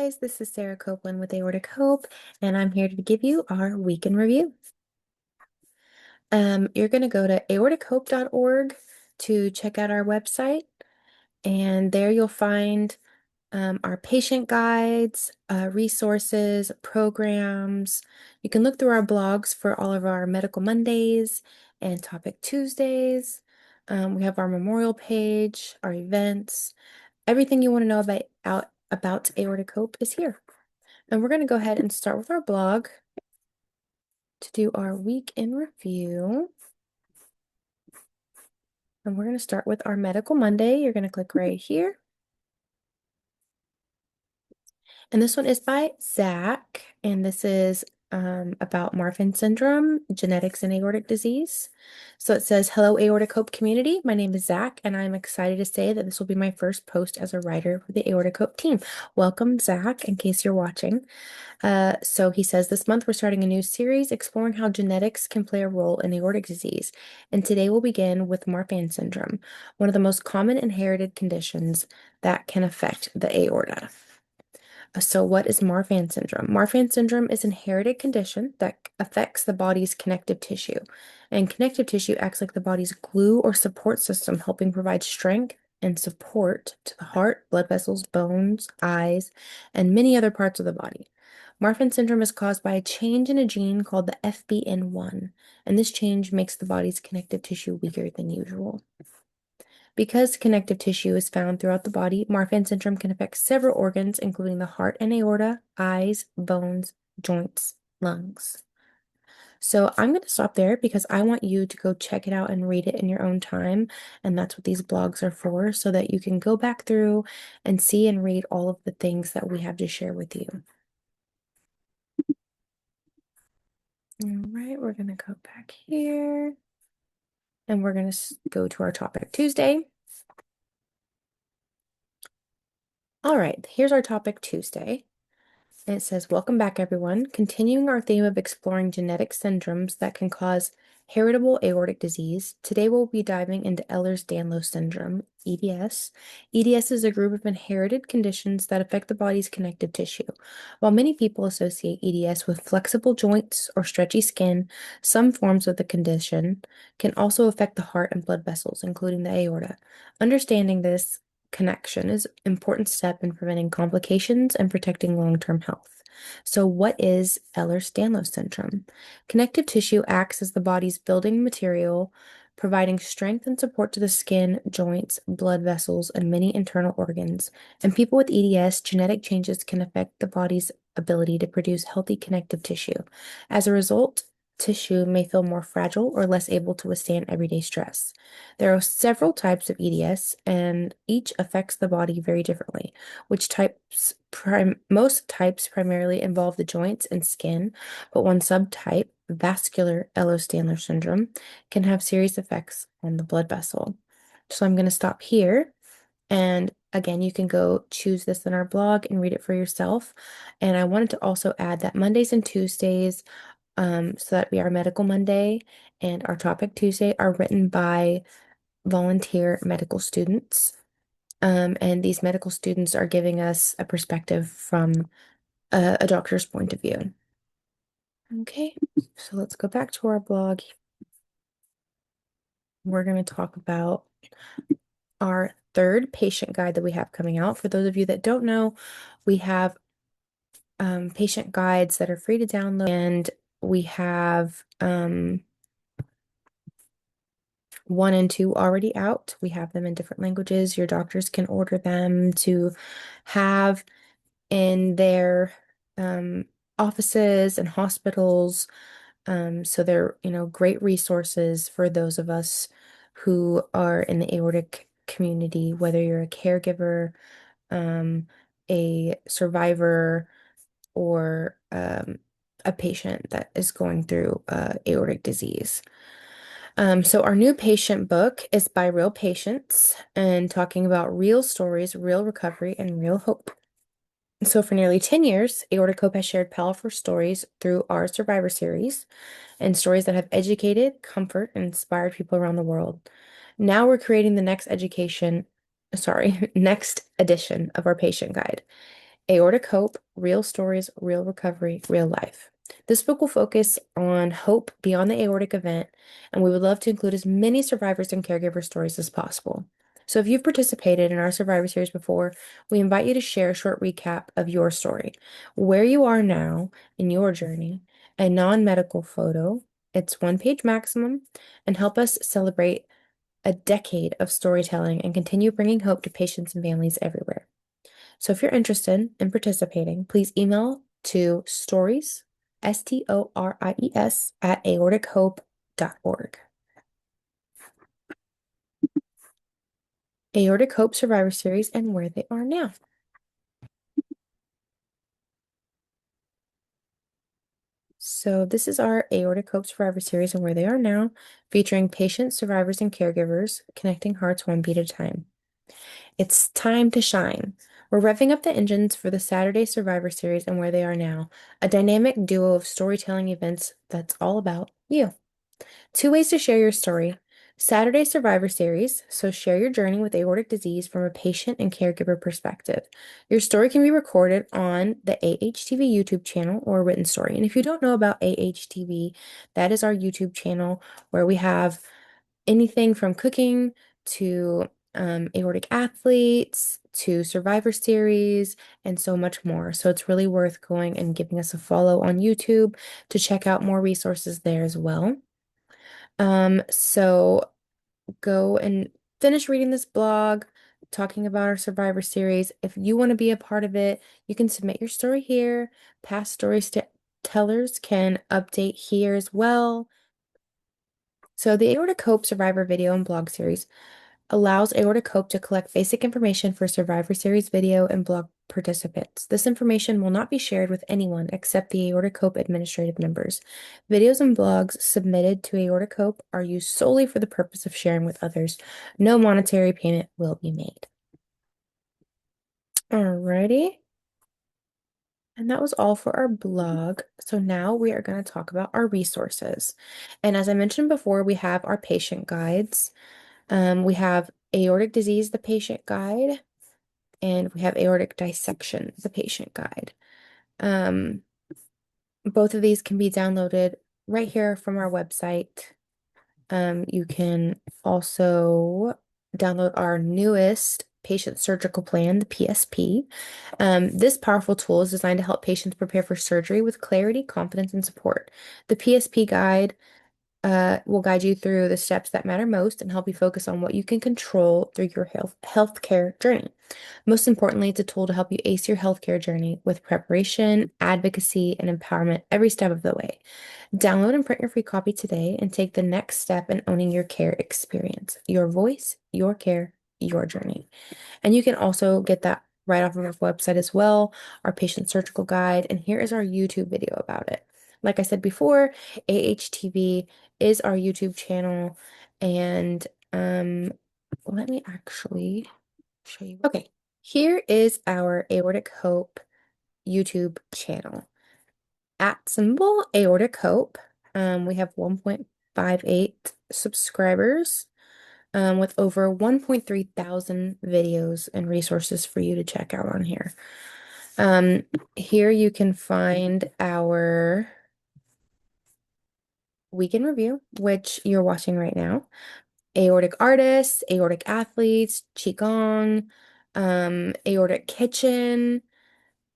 guys, this is Sarah Copeland with Aortic Hope, and I'm here to give you our week in review. You're going to go to aortichope.org to check out our website, and there you'll find our patient guides, resources, programs. You can look through our blogs for all of our Medical Mondays and Topic Tuesdays. We have our memorial page, our events. Everything you want to know about Aortic Hope is here. And we're going to go ahead and start with our blog to do our week in review. And we're going to start with our Medical Monday. You're going to click right here. And this one is by Zach. And this is about Marfan syndrome, genetics and aortic disease. So it says, "Hello, Aortic Hope community. My name is Zach, and I'm excited to say that this will be my first post as a writer for the Aortic Hope team." Welcome, Zach, in case you're watching. So he says, "This month we're starting a new series exploring how genetics can play a role in aortic disease. And today we'll begin with Marfan syndrome, one of the most common inherited conditions that can affect the aorta." So what is Marfan syndrome? Marfan syndrome is an inherited condition that affects the body's connective tissue. And connective tissue acts like the body's glue or support system, helping provide strength and support to the heart, blood vessels, bones, eyes, and many other parts of the body. Marfan syndrome is caused by a change in a gene called the FBN1, and this change makes the body's connective tissue weaker than usual. Because connective tissue is found throughout the body, Marfan syndrome can affect several organs, including the heart and aorta, eyes, bones, joints, lungs. So I'm going to stop there because I want you to go check it out and read it in your own time. And that's what these blogs are for, so that you can go back through and see and read all of the things that we have to share with you. All right, we're going to go back here. And we're going to go to our topic Tuesday. All right, here's our topic Tuesday. And it says, "Welcome back, everyone. Continuing our theme of exploring genetic syndromes that can cause heritable aortic disease, today we'll be diving into Ehlers-Danlos syndrome, EDS. EDS is a group of inherited conditions that affect the body's connective tissue. While many people associate EDS with flexible joints or stretchy skin, some forms of the condition can also affect the heart and blood vessels, including the aorta. Understanding this connection is an important step in preventing complications and protecting long-term health." So what is Ehlers-Danlos syndrome? Connective tissue acts as the body's building material, providing strength and support to the skin, joints, blood vessels, and many internal organs. In people with EDS, genetic changes can affect the body's ability to produce healthy connective tissue. As a result, tissue may feel more fragile or less able to withstand everyday stress. There are several types of EDS, and each affects the body very differently. Most types primarily involve the joints and skin, but one subtype, vascular Ehlers-Danlos syndrome, can have serious effects on the blood vessel. So I'm going to stop here. And again, you can go choose this in our blog and read it for yourself. And I wanted to also add that Mondays and Tuesdays, so that'd be our Medical Monday and our Topic Tuesday, are written by volunteer medical students. And these medical students are giving us a perspective from a doctor's point of view. Okay, so let's go back to our blog. We're going to talk about our third patient guide that we have coming out. For those of you that don't know, we have patient guides that are free to download, and we have 1 and 2 already out. We have them in different languages. Your doctors can order them to have in their offices and hospitals. So they're, great resources for those of us who are in the aortic community, whether you're a caregiver, a survivor, or a patient that is going through aortic disease. So our new patient book is by real patients and talking about real stories, real recovery, and real hope. So for nearly 10 years, Aortic Hope has shared powerful stories through our Survivor series and stories that have educated, comfort, and inspired people around the world. Now we're creating the next edition of our patient guide. Aortic Hope, Real Stories, Real Recovery, Real Life. This book will focus on hope beyond the aortic event, and we would love to include as many survivors and caregiver stories as possible. So if you've participated in our Survivor Series before, we invite you to share a short recap of your story, where you are now in your journey, a non-medical photo, it's 1 page maximum, and help us celebrate a decade of storytelling and continue bringing hope to patients and families everywhere. So if you're interested in participating, please email to stories, STORIES, at aortichope.org. Aortic Hope Survivor Series and where they are now. So this is our Aortic Hope Survivor Series and where they are now, featuring patients, survivors, and caregivers, connecting hearts one beat at a time. It's time to shine. We're revving up the engines for the Saturday Survivor Series and where they are now, a dynamic duo of storytelling events that's all about you. 2 ways to share your story. Saturday Survivor Series, so share your journey with aortic disease from a patient and caregiver perspective. Your story can be recorded on the AHTV YouTube channel or a written story. And if you don't know about AHTV, that is our YouTube channel where we have anything from cooking to aortic athletes to Survivor Series and so much more. So it's really worth going and giving us a follow on YouTube to check out more resources there as well. So go and finish reading this blog talking about our Survivor Series. If you want to be a part of it, you can submit your story here. Past tellers can update here as well. So the Aortic Hope Survivor video and blog series allows Aortic Hope to collect basic information for Survivor Series video and blog participants. This information will not be shared with anyone except the Aortic Hope administrative members. Videos and blogs submitted to Aortic Hope are used solely for the purpose of sharing with others. No monetary payment will be made. Alrighty. And that was all for our blog. So now we are going to talk about our resources. And as I mentioned before, we have our patient guides. We have aortic disease, the patient guide, and we have aortic dissection, the patient guide. Both of these can be downloaded right here from our website. You can also download our newest patient surgical plan, the PSP. This powerful tool is designed to help patients prepare for surgery with clarity, confidence, and support. The PSP guide will guide you through the steps that matter most and help you focus on what you can control through your healthcare journey. Most importantly, it's a tool to help you ace your healthcare journey with preparation, advocacy, and empowerment every step of the way. Download and print your free copy today and take the next step in owning your care experience. Your voice, your care, your journey. And you can also get that right off of our website as well, our patient surgical guide. And here is our YouTube video about it. Like I said before, AHTV is our YouTube channel. And let me actually show you. Okay, here is our Aortic Hope YouTube channel. @ Aortic Hope. We have 1.58 subscribers with over 1.3 thousand videos and resources for you to check out on here. Here you can find our weekend review, which you're watching right now. Aortic artists, aortic athletes, Qigong, aortic kitchen.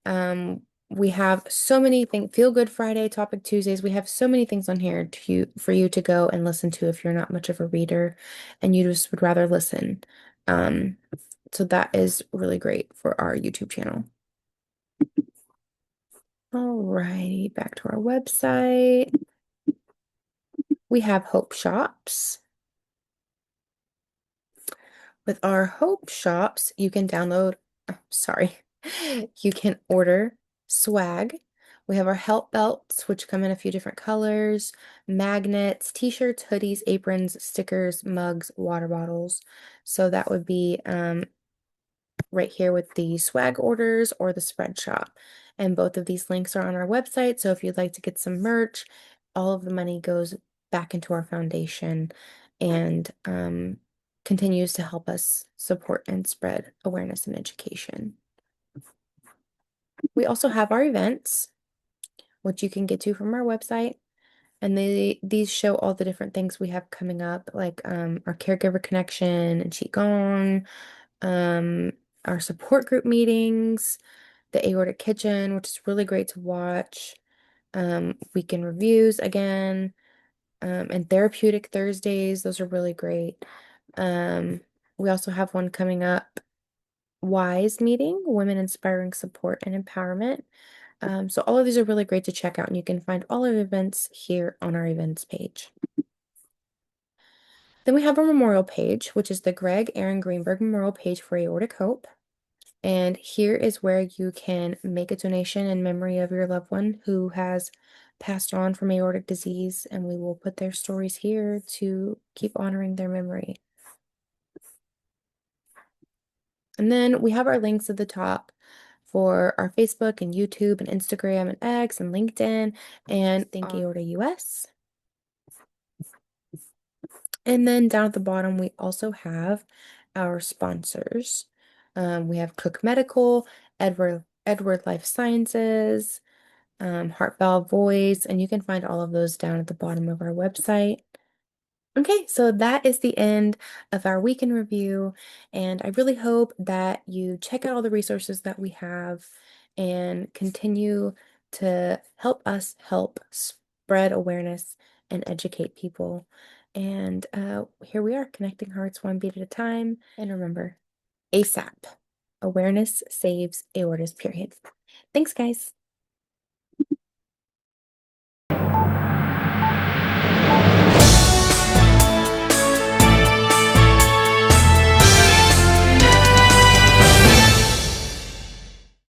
We have so many things, Feel Good Friday, Topic Tuesdays. We have so many things on here for you to go and listen to if you're not much of a reader and you just would rather listen. So that is really great for our YouTube channel. Alrighty, back to our website. We have Hope Shops. With our Hope Shops, you can you can order swag. We have our help belts, which come in a few different colors, magnets, t-shirts, hoodies, aprons, stickers, mugs, water bottles. So that would be right here with the swag orders or the spread shop. And both of these links are on our website. So if you'd like to get some merch, all of the money goes back into our foundation and continues to help us support and spread awareness and education. We also have our events, which you can get to from our website. And these show all the different things we have coming up, like our caregiver connection and Qigong, um, our support group meetings, the Aortic Kitchen, which is really great to watch, weekend reviews again, and therapeutic Thursdays. Those are really great. Um, we also have one coming up, WISE meeting, Women Inspiring Support and Empowerment. So all of these are really great to check out, and you can find all of the events here on our events page. Then we have a memorial page, which is the Greg Aaron Greenberg Memorial page for Aortic Hope. And here is where you can make a donation in memory of your loved one who has passed on from aortic disease, and we will put their stories here to keep honoring their memory. And then we have our links at the top for our Facebook and YouTube and Instagram and X and LinkedIn and Think Aorta US. And then down at the bottom, we also have our sponsors. We have Cook Medical, Edward Life Sciences, Heart Valve Voice, and you can find all of those down at the bottom of our website. Okay, so that is the end of our weekend review, and I really hope that you check out all the resources that we have and continue to help us help spread awareness and educate people. And here we are, connecting hearts one beat at a time. And remember, ASAP, awareness saves aortas, period. Thanks, guys.